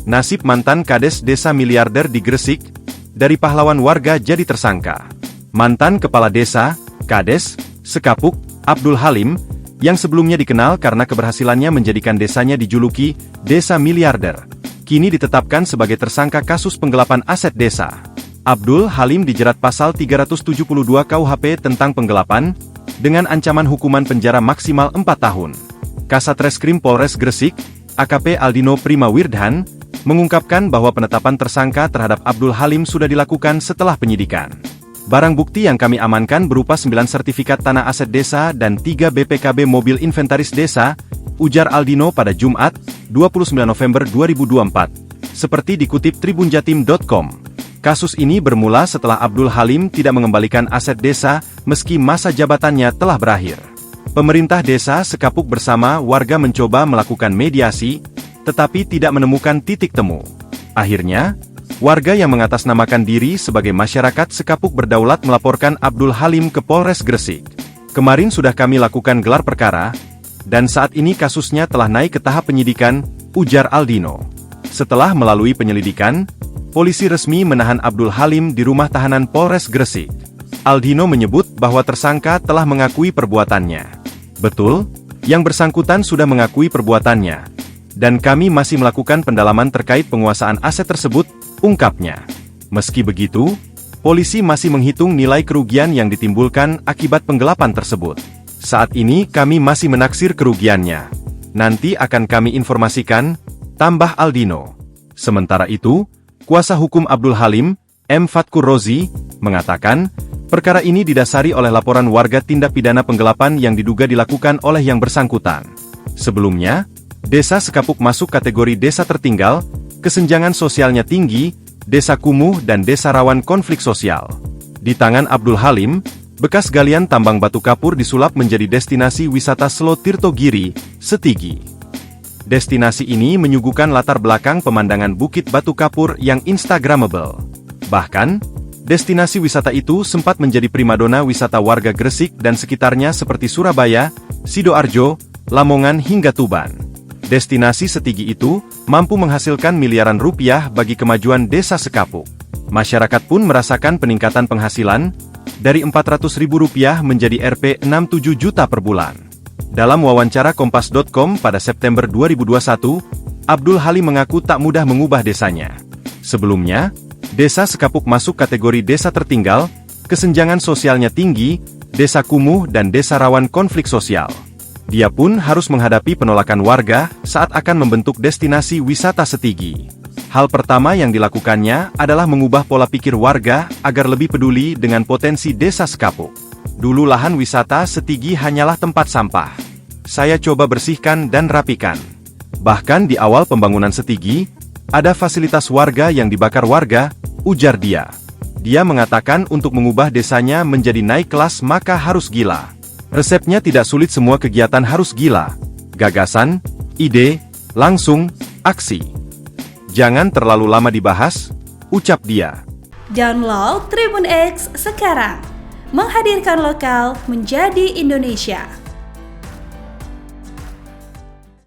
Nasib mantan Kades Desa miliarder di Gresik, dari pahlawan warga jadi tersangka. Mantan Kepala Desa, Kades, Sekapuk, Abdul Halim, yang sebelumnya dikenal karena keberhasilannya menjadikan desanya dijuluki Desa Miliarder, kini ditetapkan sebagai tersangka kasus penggelapan aset desa. Abdul Halim dijerat pasal 372 KUHP tentang penggelapan, dengan ancaman hukuman penjara maksimal 4 tahun. Kasatreskrim Polres Gresik, AKP Aldino Primawirdhan, mengungkapkan bahwa penetapan tersangka terhadap Abdul Halim sudah dilakukan setelah penyidikan. Barang bukti yang kami amankan berupa 9 sertifikat tanah aset desa dan 3 BPKB mobil inventaris desa, ujar Aldino pada Jumat, 29 November 2024. Seperti dikutip tribunjatim.com. Kasus ini bermula setelah Abdul Halim tidak mengembalikan aset desa meski masa jabatannya telah berakhir. Pemerintah desa Sekapuk bersama warga mencoba melakukan mediasi, tetapi tidak menemukan titik temu. Akhirnya, warga yang mengatasnamakan diri sebagai masyarakat Sekapuk berdaulat melaporkan Abdul Halim ke Polres Gresik. Kemarin sudah kami lakukan gelar perkara, dan saat ini kasusnya telah naik ke tahap penyidikan, ujar Aldino. Setelah melalui penyelidikan, polisi resmi menahan Abdul Halim di rumah tahanan Polres Gresik. Aldino menyebut bahwa tersangka telah mengakui perbuatannya. Betul, yang bersangkutan sudah mengakui perbuatannya, dan kami masih melakukan pendalaman terkait penguasaan aset tersebut, ungkapnya. Meski begitu, polisi masih menghitung nilai kerugian yang ditimbulkan akibat penggelapan tersebut. Saat ini kami masih menaksir kerugiannya. Nanti akan kami informasikan, tambah Aldino. Sementara itu, kuasa hukum Abdul Halim, M. Fatkur Rozi, mengatakan, perkara ini didasari oleh laporan warga tindak pidana penggelapan yang diduga dilakukan oleh yang bersangkutan. Sebelumnya, Desa Sekapuk masuk kategori desa tertinggal, kesenjangan sosialnya tinggi, desa kumuh dan desa rawan konflik sosial. Di tangan Abdul Halim, bekas galian tambang batu kapur disulap menjadi destinasi wisata Selo Tirtogiri, Setigi. Destinasi ini menyuguhkan latar belakang pemandangan Bukit Batu Kapur yang instagramable. Bahkan, destinasi wisata itu sempat menjadi primadona wisata warga Gresik dan sekitarnya seperti Surabaya, Sidoarjo, Lamongan hingga Tuban. Destinasi Setigi itu mampu menghasilkan miliaran rupiah bagi kemajuan desa Sekapuk. Masyarakat pun merasakan peningkatan penghasilan, dari Rp400.000 menjadi Rp67 juta per bulan. Dalam wawancara Kompas.com pada September 2021, Abdul Halim mengaku tak mudah mengubah desanya. Sebelumnya, Desa Sekapuk masuk kategori desa tertinggal, kesenjangan sosialnya tinggi, desa kumuh dan desa rawan konflik sosial. Dia pun harus menghadapi penolakan warga saat akan membentuk destinasi wisata Setigi. Hal pertama yang dilakukannya adalah mengubah pola pikir warga agar lebih peduli dengan potensi desa Sekapuk. Dulu lahan wisata Setigi hanyalah tempat sampah. Saya coba bersihkan dan rapikan. Bahkan di awal pembangunan Setigi, ada fasilitas warga yang dibakar warga, ujar dia. Dia mengatakan untuk mengubah desanya menjadi naik kelas maka harus gila. Resepnya tidak sulit, semua kegiatan harus gila. Gagasan, ide, langsung, aksi. Jangan terlalu lama dibahas, ucap dia. Download Tribun X sekarang. Menghadirkan lokal menjadi Indonesia.